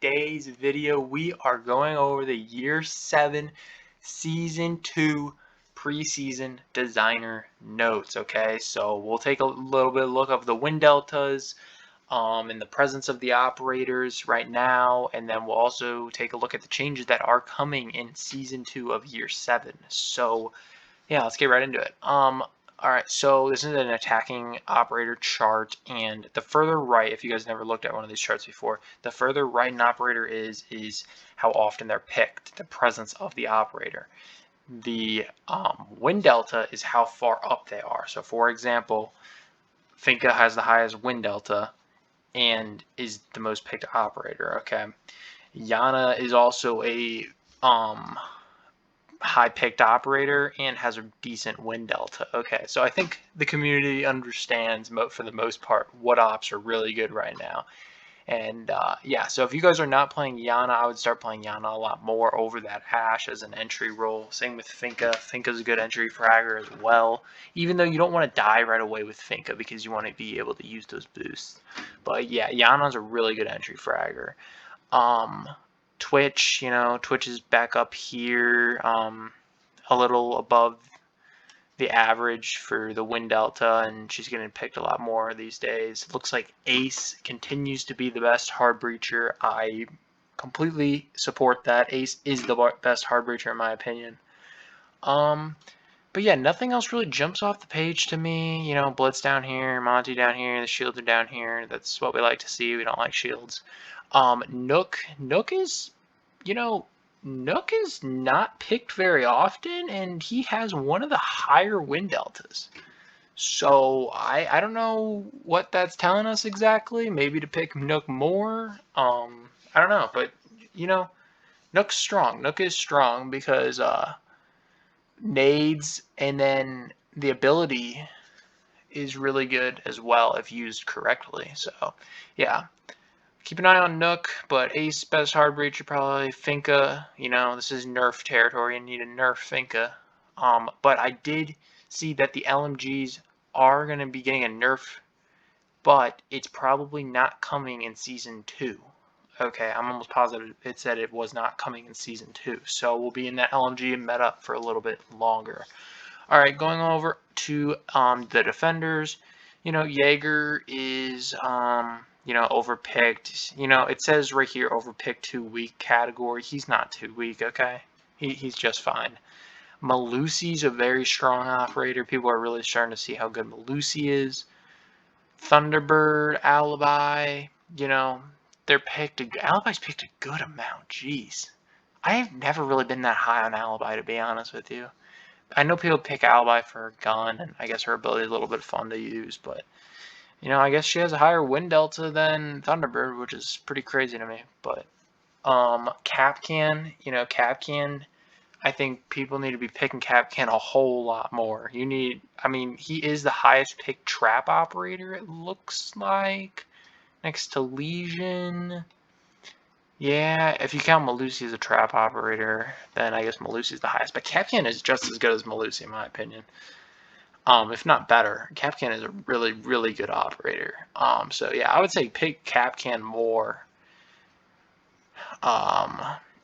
today's video, we are going over the Year 7 Season 2 preseason designer notes, okay? So we'll take a little bit of look of the win deltas and the presence of the operators right now, and then we'll also take a look at the changes that are coming in Season 2 of Year 7. So yeah, let's get right into it. Alright, so this is an attacking operator chart, and the further right, if you guys never looked at one of these charts before, the further right an operator is how often they're picked, the presence of the operator. The win delta is how far up they are. So for example, Finka has the highest win delta and is the most picked operator, okay? Yana is also a high picked operator and has a decent win delta. Okay, so I think the community understands for the most part what ops are really good right now. And yeah, so if you guys are not playing Yana, I would start playing Yana a lot more over that Ashe as an entry role. Same with Finka. Finka's a good entry fragger as well, even though you don't want to die right away with Finka because you want to be able to use those boosts. But yeah, Yana's a really good entry fragger. Twitch, Twitch is back up here, a little above the average for the win delta, and she's getting picked a lot more these days. It looks like Ace continues to be the best hard breacher. I completely support that. Ace is the best hard breacher in my opinion. But yeah, nothing else really jumps off the page to me. Blitz down here, Monty down here, the shields are down here. That's what we like to see. We don't like shields. Nook is, Nook is not picked very often, and he has one of the higher win deltas. So I don't know what that's telling us exactly. Maybe to pick Nook more. I don't know, but Nook's strong. Nook is strong because nades and then the ability is really good as well if used correctly. So yeah, keep an eye on Nook, but Ace, best hard breacher, probably Finka. This is nerf territory and need to nerf Finka. But I did see that the LMGs are going to be getting a nerf, but it's probably not coming in Season 2. Okay, I'm almost positive it said it was not coming in Season 2. So we'll be in that LMG meta for a little bit longer. Alright, going over to the defenders. Jaeger is overpicked. It says right here overpicked too weak category. He's not too weak, okay? He's just fine. Malusi's a very strong operator. People are really starting to see how good Malusi is. Thunderbird, Alibi, they're picked. Alibi's picked a good amount. Jeez. I've never really been that high on Alibi, to be honest with you. I know people pick Alibi for her gun, and I guess her ability is a little bit fun to use, but I guess she has a higher win delta than Thunderbird, which is pretty crazy to me. But Capcan, Capcan, I think people need to be picking Capcan a whole lot more. He is the highest picked trap operator, it looks like, next to Legion. Yeah, if you count Malusi as a trap operator, then I guess Malusi is the highest. But Capcan is just as good as Malusi, in my opinion. If not better. Capcan is a really, really good operator. So yeah, I would say pick Capcan more.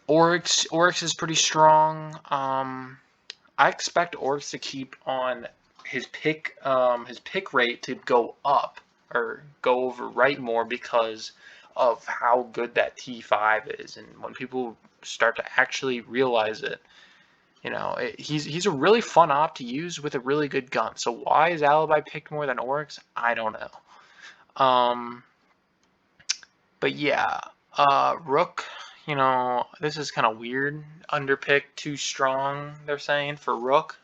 Oryx is pretty strong. I expect Oryx to keep on his pick rate to go up or go over right more because of how good that T5 is, and when people start to actually realize it, he's a really fun op to use with a really good gun. So why is Alibi picked more than Oryx? I don't know. But yeah, Rook, this is kind of weird. Underpicked, too strong, they're saying, for Rook.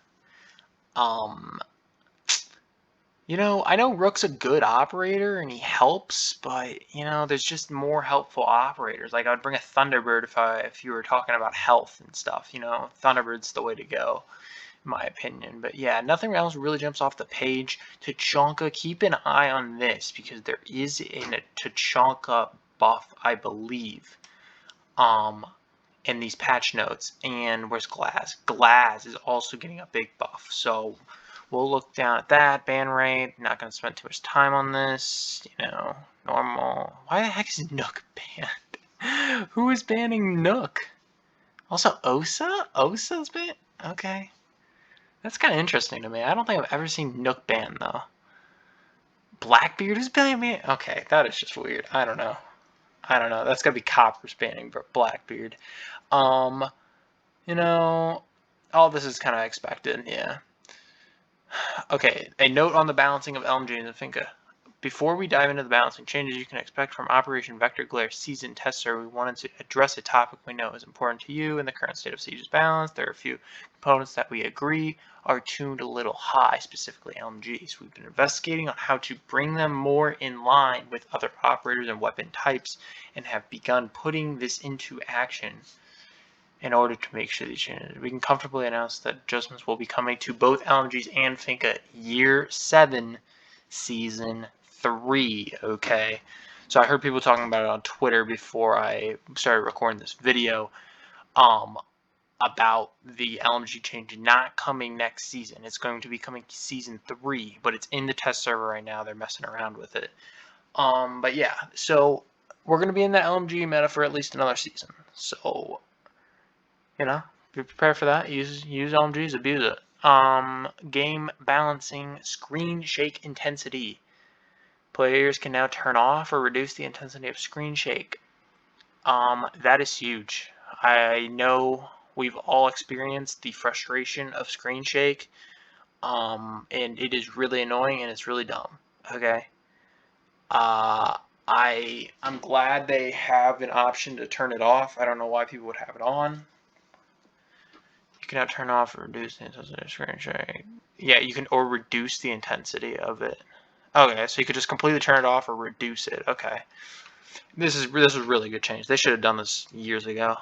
I know Rook's a good operator and he helps, but there's just more helpful operators. Like I would bring a Thunderbird if you were talking about health and stuff. Thunderbird's the way to go, in my opinion. But yeah, nothing else really jumps off the page. Tachanka, keep an eye on this because there is a Tachanka buff, I believe, in these patch notes. And where's Glass? Glass is also getting a big buff, so we'll look down at that. Ban rate, not going to spend too much time on this. Normal. Why the heck is Nook banned? Who is banning Nook? Also, Osa? Osa's banned? Okay. That's kind of interesting to me. I don't think I've ever seen Nook banned, though. Blackbeard is banning me? Okay, that is just weird. I don't know. That's gotta be Copper's banning Blackbeard. You know, all this is kind of expected, yeah. Okay, a note on the balancing of LMG and the Finca. Before we dive into the balancing changes you can expect from Operation Vector Glare Season Test Server, we wanted to address a topic we know is important to you in the current state of Siege's balance. There are a few components that we agree are tuned a little high, specifically LMGs. We've been investigating on how to bring them more in line with other operators and weapon types, and have begun putting this into action in order to make sure these changes. We can comfortably announce that adjustments will be coming to both LMGs and Finca Year 7, Season 3, okay? So I heard people talking about it on Twitter before I started recording this video, about the LMG change not coming next season. It's going to be coming Season 3, but it's in the test server right now. They're messing around with it. But yeah, so we're going to be in the LMG meta for at least another season. So, you know, be prepared for that. Use LMGs, abuse it. Game balancing, screen shake intensity. Players can now turn off or reduce the intensity of screen shake. That is huge. I know we've all experienced the frustration of screen shake, and it is really annoying and it's really dumb. Okay. I'm glad they have an option to turn it off. I don't know why people would have it on. You can now turn off or reduce the intensity of screen shake. Yeah, you can, or reduce the intensity of it. Okay, so you could just completely turn it off or reduce it. Okay. This is really good change. They should have done this years ago.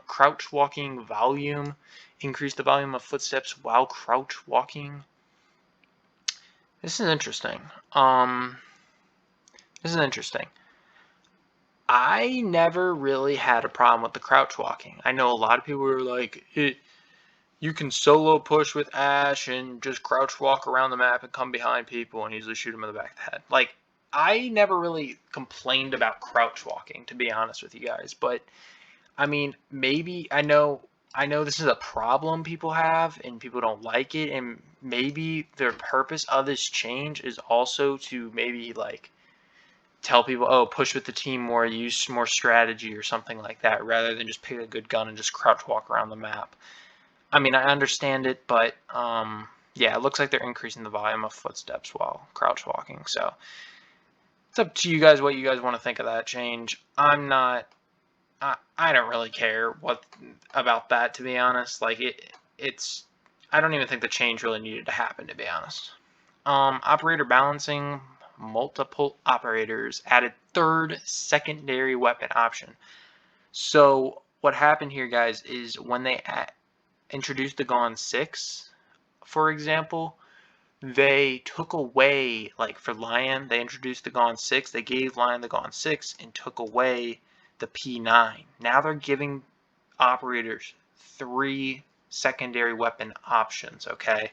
Crouch walking volume. Increase the volume of footsteps while crouch walking. This is interesting. I never really had a problem with the crouch walking. I know a lot of people were like, you can solo push with Ash and just crouch walk around the map and come behind people and easily shoot them in the back of the head. Like, I never really complained about crouch walking, to be honest with you guys. But, I mean, maybe, I know this is a problem people have and people don't like it. And maybe the purpose of this change is also to maybe, like, tell people, oh, push with the team more, use more strategy or something like that, rather than just pick a good gun and just crouch walk around the map. I mean, I understand it, but yeah, it looks like they're increasing the volume of footsteps while crouch walking. So it's up to you guys what you guys want to think of that change. I'm not, I don't really care about that, to be honest. Like I don't even think the change really needed to happen, to be honest. Operator balancing. Multiple operators added third secondary weapon option. So what happened here, guys, is when they introduced the Gone 6, for example, they took away, like for Lion, they introduced the Gone 6, they gave Lion the Gone 6 and took away the P9. Now they're giving operators 3 secondary weapon options, okay?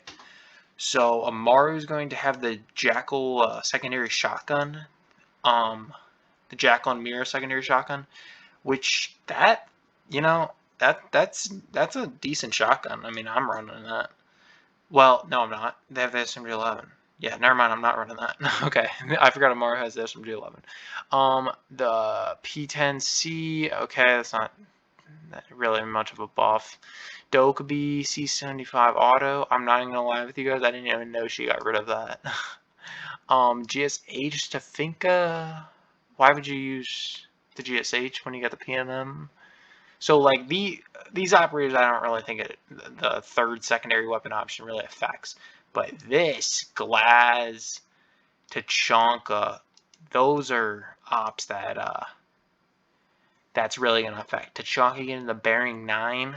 So Amaru is going to have the Jackal secondary shotgun, the Jackal and Mira secondary shotgun, which that's a decent shotgun. I mean, I'm running that. Well, no, I'm not. They have the SMG-11. Yeah, never mind. I'm not running that. Okay, I forgot Amaru has the SMG-11. The P10C. Okay, that's not really much of a buff. Dokkaebi C75 auto. I'm not even gonna lie with you guys. I didn't even know she got rid of that. GSH to Finca. Why would you use the GSH when you got the PMM? So like these operators, I don't really think the third secondary weapon option really affects. But this Glaz, Tachanka, those are ops that that's really gonna affect. Tachanka getting the bearing 9.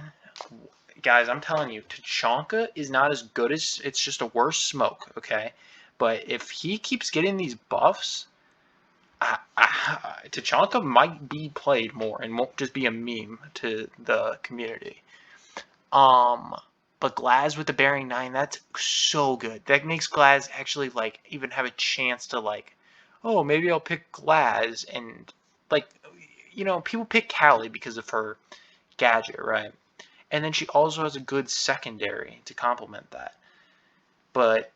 Guys, I'm telling you, Tachanka is not as good as, it's just a worse smoke, okay? But if he keeps getting these buffs, Tachanka might be played more and won't just be a meme to the community. But Glaz with the bearing 9, that's so good. That makes Glaz actually like even have a chance to like, oh, maybe I'll pick Glaz, and like you know, people pick Callie because of her gadget, right? And then she also has a good secondary to complement that. But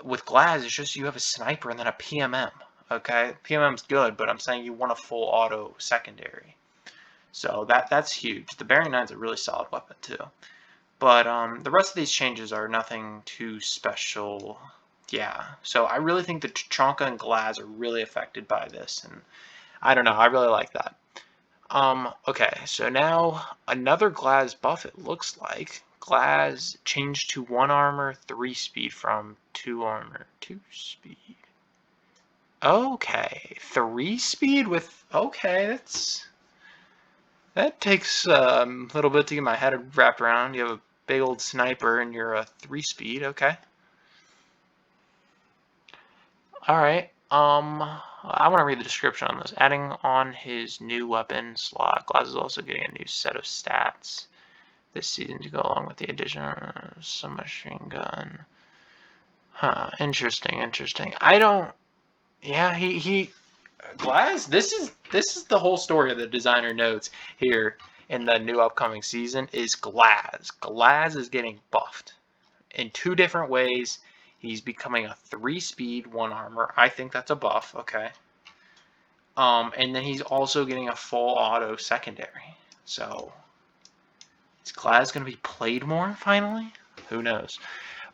with Glaz, it's just you have a sniper and then a PMM. Okay, PMM's good, but I'm saying you want a full auto secondary. So that's huge. The Bearing 9's a really solid weapon too. But the rest of these changes are nothing too special. Yeah, so I really think the Tachanka and Glaz are really affected by this, and I don't know, I really like that. Okay, so now another Glaz buff, it looks like. Glaz changed to 1 armor, 3 speed from 2 armor, 2 speed. Okay, 3 speed with, okay, that takes a little bit to get my head wrapped around. You have a big old sniper and you're a 3 speed, okay. Alright, I want to read the description on this. Adding on his new weapon slot, Glaz is also getting a new set of stats this season to go along with the addition of submachine gun. Huh, interesting. I don't, yeah, Glaz, this is the whole story of the designer notes here in the new upcoming season is Glaz. Glaz is getting buffed in 2 different ways. He's becoming a 3 speed, 1 armor. I think that's a buff, okay. And then he's also getting a full auto secondary. So is Glaz gonna be played more finally? Who knows?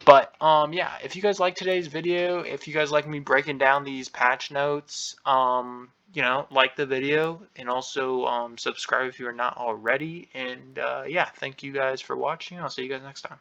But yeah, if you guys like today's video, if you guys like me breaking down these patch notes, you know, like the video and also subscribe if you're not already. And yeah, thank you guys for watching. I'll see you guys next time.